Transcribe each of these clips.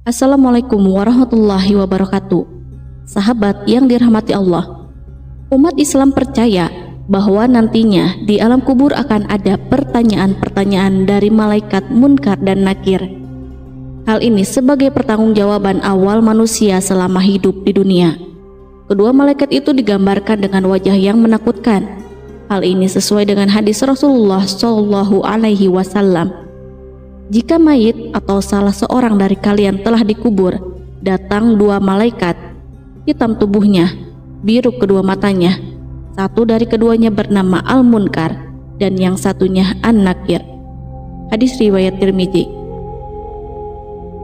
Assalamualaikum warahmatullahi wabarakatuh. Sahabat yang dirahmati Allah, umat Islam percaya bahwa nantinya di alam kubur akan ada pertanyaan-pertanyaan dari malaikat Munkar dan Nakir. Hal ini sebagai pertanggungjawaban awal manusia selama hidup di dunia. Kedua malaikat itu digambarkan dengan wajah yang menakutkan. Hal ini sesuai dengan hadis Rasulullah Shallallahu Alaihi Wasallam. Jika mayit atau salah seorang dari kalian telah dikubur, datang dua malaikat, hitam tubuhnya, biru kedua matanya. Satu dari keduanya bernama Al-Munkar dan yang satunya An-Nakir. Hadis riwayat Tirmidzi.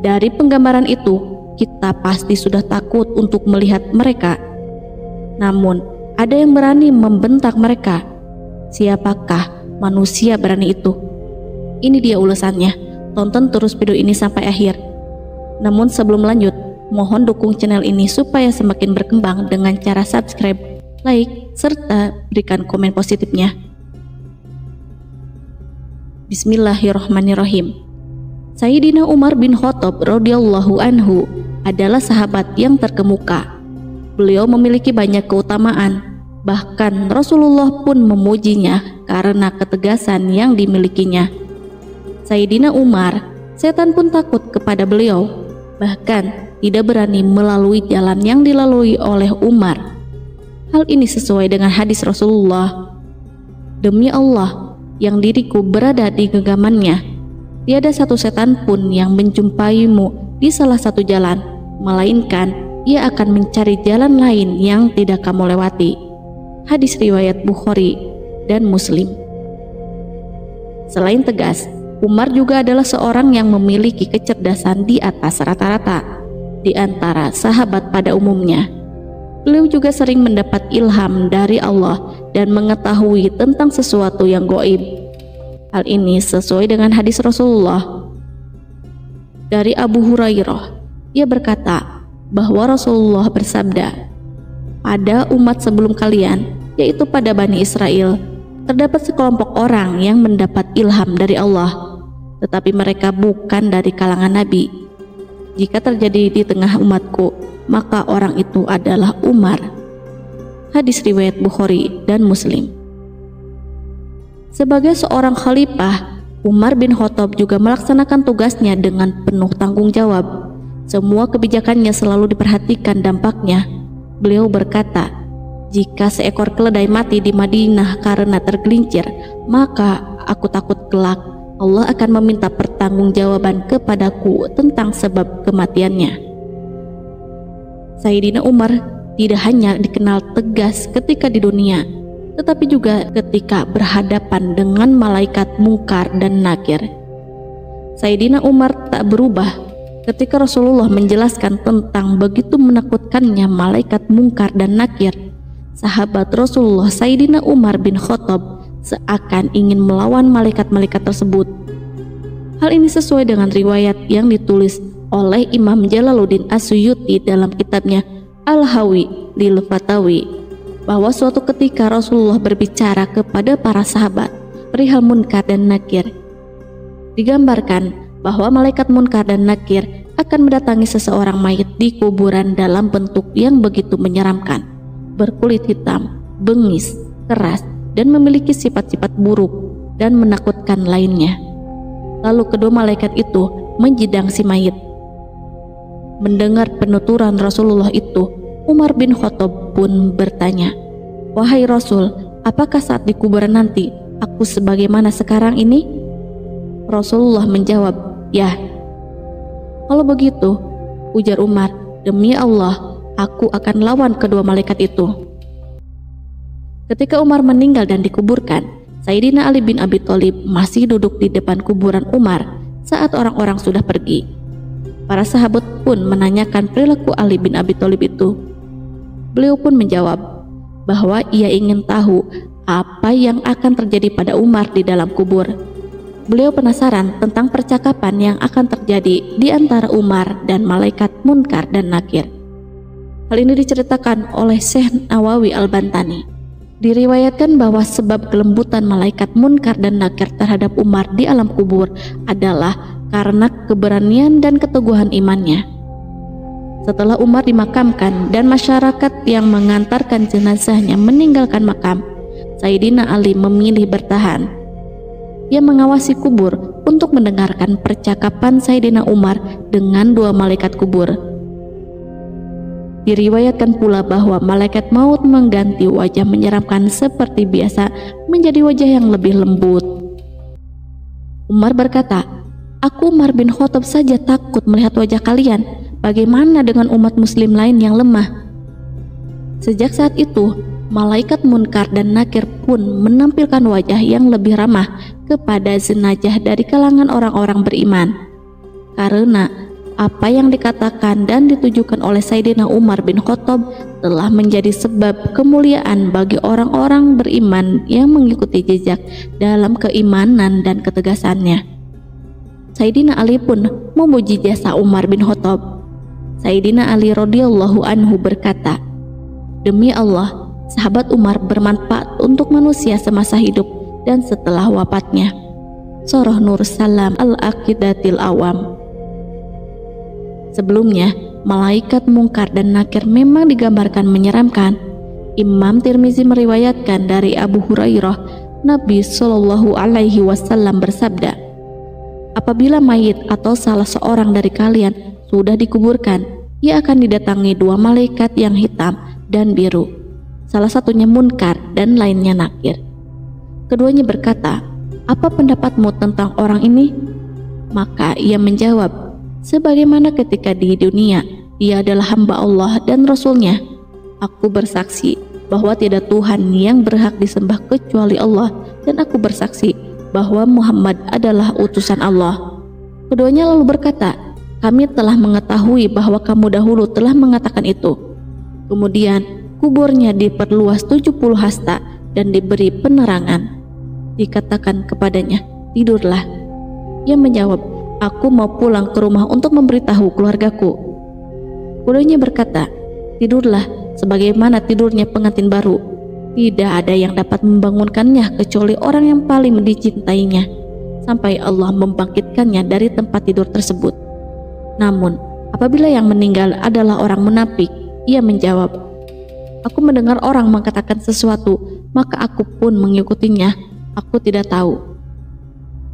Dari penggambaran itu, kita pasti sudah takut untuk melihat mereka. Namun, ada yang berani membentak mereka. Siapakah manusia berani itu? Ini dia ulasannya. Tonton terus video ini sampai akhir. Namun sebelum lanjut, mohon dukung channel ini supaya semakin berkembang dengan cara subscribe, like, serta berikan komen positifnya. Bismillahirrahmanirrahim. Sayyidina Umar bin Khattab radhiyallahu anhu adalah sahabat yang terkemuka. Beliau memiliki banyak keutamaan, bahkan Rasulullah pun memujinya karena ketegasan yang dimilikinya. Sayyidina Umar, setan pun takut kepada beliau, bahkan tidak berani melalui jalan yang dilalui oleh Umar. Hal ini sesuai dengan hadis Rasulullah. Demi Allah, yang diriku berada di genggamannya, tiada satu setan pun yang menjumpaimu di salah satu jalan, melainkan ia akan mencari jalan lain yang tidak kamu lewati. Hadis riwayat Bukhari dan Muslim. Selain tegas, Umar juga adalah seorang yang memiliki kecerdasan di atas rata-rata di antara sahabat pada umumnya. Beliau juga sering mendapat ilham dari Allah dan mengetahui tentang sesuatu yang gaib. Hal ini sesuai dengan hadis Rasulullah. Dari Abu Hurairah, ia berkata bahwa Rasulullah bersabda, pada umat sebelum kalian, yaitu pada Bani Israel, terdapat sekelompok orang yang mendapat ilham dari Allah, tetapi mereka bukan dari kalangan Nabi. Jika terjadi di tengah umatku, maka orang itu adalah Umar. Hadis riwayat Bukhari dan Muslim. Sebagai seorang khalifah, Umar bin Khattab juga melaksanakan tugasnya dengan penuh tanggung jawab. Semua kebijakannya selalu diperhatikan dampaknya. Beliau berkata, jika seekor keledai mati di Madinah karena tergelincir, maka aku takut kelak Allah akan meminta pertanggungjawaban kepadaku tentang sebab kematiannya. Sayyidina Umar tidak hanya dikenal tegas ketika di dunia, tetapi juga ketika berhadapan dengan malaikat Munkar dan Nakir. Sayyidina Umar tak berubah ketika Rasulullah menjelaskan tentang begitu menakutkannya malaikat Munkar dan Nakir. Sahabat Rasulullah Sayyidina Umar bin Khattab seakan ingin melawan malaikat-malaikat tersebut. Hal ini sesuai dengan riwayat yang ditulis oleh Imam Jalaluddin As-Suyuti dalam kitabnya Al-Hawi lil Fatawi, bahwa suatu ketika Rasulullah berbicara kepada para sahabat perihal Munkar dan Nakir. Digambarkan bahwa malaikat Munkar dan Nakir akan mendatangi seseorang mayit di kuburan dalam bentuk yang begitu menyeramkan, berkulit hitam, bengis, keras, dan memiliki sifat-sifat buruk dan menakutkan lainnya. Lalu kedua malaikat itu menjidang si mayit. Mendengar penuturan Rasulullah itu, Umar bin Khattab pun bertanya, wahai Rasul, apakah saat di kuburan nanti aku sebagaimana sekarang ini? Rasulullah menjawab, ya. Kalau begitu, ujar Umar, demi Allah, aku akan lawan kedua malaikat itu. Ketika Umar meninggal dan dikuburkan, Sayyidina Ali bin Abi Thalib masih duduk di depan kuburan Umar saat orang-orang sudah pergi. Para sahabat pun menanyakan perilaku Ali bin Abi Thalib itu. Beliau pun menjawab bahwa ia ingin tahu apa yang akan terjadi pada Umar di dalam kubur. Beliau penasaran tentang percakapan yang akan terjadi di antara Umar dan malaikat Munkar dan Nakir. Hal ini diceritakan oleh Syekh Nawawi Al-Bantani. Diriwayatkan bahwa sebab kelembutan malaikat Munkar dan Nakir terhadap Umar di alam kubur adalah karena keberanian dan keteguhan imannya. Setelah Umar dimakamkan dan masyarakat yang mengantarkan jenazahnya meninggalkan makam, Sayyidina Ali memilih bertahan. Ia mengawasi kubur untuk mendengarkan percakapan Sayyidina Umar dengan dua malaikat kubur. Diriwayatkan pula bahwa malaikat maut mengganti wajah menyeramkan seperti biasa menjadi wajah yang lebih lembut. Umar berkata, "Aku Umar bin Khattab saja takut melihat wajah kalian. Bagaimana dengan umat muslim lain yang lemah?" Sejak saat itu, malaikat Munkar dan Nakir pun menampilkan wajah yang lebih ramah kepada jenazah dari kalangan orang-orang beriman. Karena apa yang dikatakan dan ditujukan oleh Sayyidina Umar bin Khattab telah menjadi sebab kemuliaan bagi orang-orang beriman yang mengikuti jejak dalam keimanan dan ketegasannya. Sayyidina Ali pun memuji jasa Umar bin Khattab. Sayyidina Ali radhiyallahu anhu berkata, "Demi Allah, sahabat Umar bermanfaat untuk manusia semasa hidup dan setelah wafatnya." Surah Nur Salam Al-Aqidatil Awam. Sebelumnya, malaikat Munkar dan Nakir memang digambarkan menyeramkan. Imam Tirmizi meriwayatkan dari Abu Hurairah, Nabi Shallallahu Alaihi Wasallam bersabda, "Apabila mayit atau salah seorang dari kalian sudah dikuburkan, ia akan didatangi dua malaikat yang hitam dan biru, salah satunya Munkar dan lainnya Nakir. Keduanya berkata, 'Apa pendapatmu tentang orang ini?' Maka ia menjawab, 'Sebagaimana ketika di dunia, ia adalah hamba Allah dan Rasul-Nya. Aku bersaksi bahwa tidak Tuhan yang berhak disembah kecuali Allah, dan aku bersaksi bahwa Muhammad adalah utusan Allah.' Keduanya lalu berkata, 'Kami telah mengetahui bahwa kamu dahulu telah mengatakan itu.' Kemudian kuburnya diperluas 70 hasta dan diberi penerangan. Dikatakan kepadanya, 'Tidurlah.' Ia menjawab, 'Aku mau pulang ke rumah untuk memberitahu keluargaku.' Keduanya berkata, 'Tidurlah sebagaimana tidurnya pengantin baru. Tidak ada yang dapat membangunkannya kecuali orang yang paling dicintainya, sampai Allah membangkitkannya dari tempat tidur tersebut. Namun, apabila yang meninggal adalah orang munafik,' ia menjawab, 'Aku mendengar orang mengatakan sesuatu, maka aku pun mengikutinya. Aku tidak tahu.'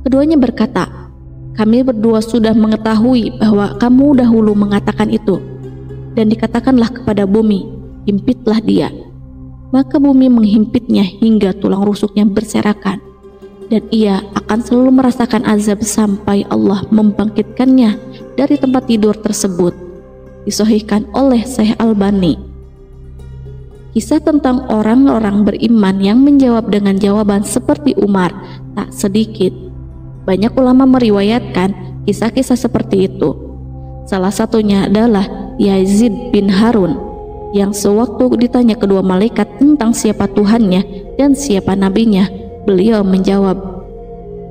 Keduanya berkata, 'Kami berdua sudah mengetahui bahwa kamu dahulu mengatakan itu.' Dan dikatakanlah kepada bumi, 'Himpitlah dia.' Maka bumi menghimpitnya hingga tulang rusuknya berserakan, dan ia akan selalu merasakan azab sampai Allah membangkitkannya dari tempat tidur tersebut. Disahihkan oleh Syekh Albani. Kisah tentang orang-orang beriman yang menjawab dengan jawaban seperti Umar tak sedikit. Banyak ulama meriwayatkan kisah-kisah seperti itu. Salah satunya adalah Yazid bin Harun, yang sewaktu ditanya kedua malaikat tentang siapa Tuhannya dan siapa nabinya, beliau menjawab,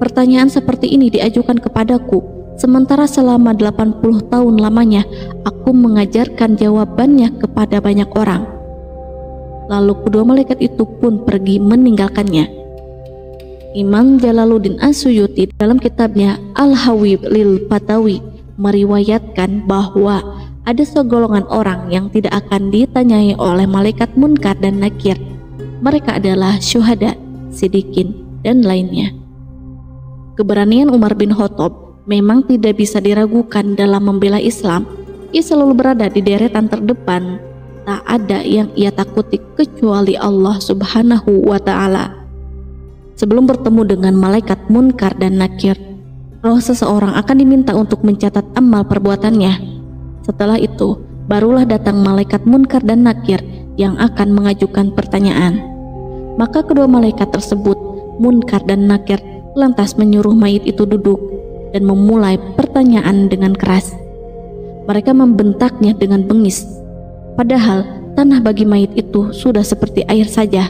"Pertanyaan seperti ini diajukan kepadaku, sementara selama 80 tahun lamanya aku mengajarkan jawabannya kepada banyak orang." Lalu kedua malaikat itu pun pergi meninggalkannya. Imam Jalaluddin As-Suyuti dalam kitabnya Al-Hawib lil Fatawi meriwayatkan bahwa ada segolongan orang yang tidak akan ditanyai oleh malaikat Munkar dan Nakir. Mereka adalah syuhada, sidikin, dan lainnya. Keberanian Umar bin Khattab memang tidak bisa diragukan dalam membela Islam. Ia selalu berada di deretan terdepan. Tak ada yang ia takuti kecuali Allah Subhanahu wa Ta'ala. Sebelum bertemu dengan malaikat Munkar dan Nakir, roh seseorang akan diminta untuk mencatat amal perbuatannya. Setelah itu, barulah datang malaikat Munkar dan Nakir yang akan mengajukan pertanyaan. Maka kedua malaikat tersebut, Munkar dan Nakir, lantas menyuruh mayit itu duduk dan memulai pertanyaan dengan keras. Mereka membentaknya dengan bengis. Padahal tanah bagi mayit itu sudah seperti air saja.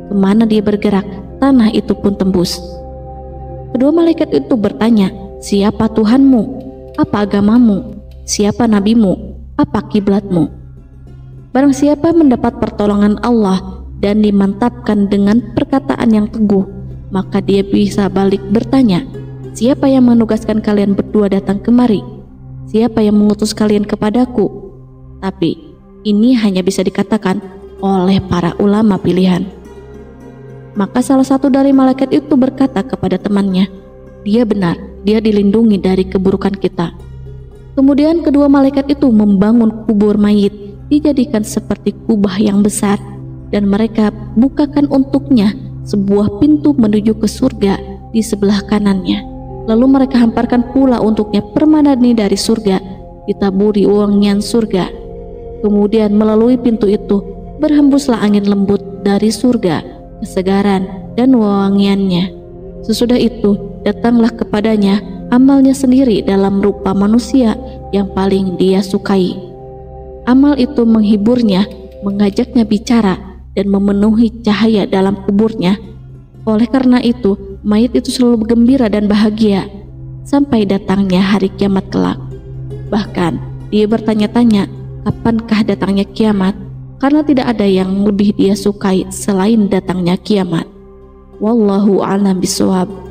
Kemana dia bergerak, tanah itu pun tembus. Kedua malaikat itu bertanya, "Siapa Tuhanmu? Apa agamamu? Siapa nabimu? Apa kiblatmu?" Barang siapa mendapat pertolongan Allah dan dimantapkan dengan perkataan yang teguh, maka dia bisa balik bertanya, "Siapa yang menugaskan kalian berdua datang kemari? Siapa yang mengutus kalian kepadaku?" Tapi ini hanya bisa dikatakan oleh para ulama pilihan. Maka salah satu dari malaikat itu berkata kepada temannya, "Dia benar, dia dilindungi dari keburukan kita." Kemudian kedua malaikat itu membangun kubur mayit, dijadikan seperti kubah yang besar, dan mereka bukakan untuknya sebuah pintu menuju ke surga di sebelah kanannya. Lalu mereka hamparkan pula untuknya permadani dari surga, ditaburi wangian surga. Kemudian melalui pintu itu berhembuslah angin lembut dari surga, kesegaran dan wewangiannya. Sesudah itu datanglah kepadanya amalnya sendiri dalam rupa manusia yang paling dia sukai. Amal itu menghiburnya, mengajaknya bicara, dan memenuhi cahaya dalam kuburnya. Oleh karena itu, mayit itu selalu bergembira dan bahagia sampai datangnya hari kiamat kelak. Bahkan dia bertanya-tanya, kapankah datangnya kiamat? Karena tidak ada yang lebih dia sukai selain datangnya kiamat. Wallahu a'lam bishawab.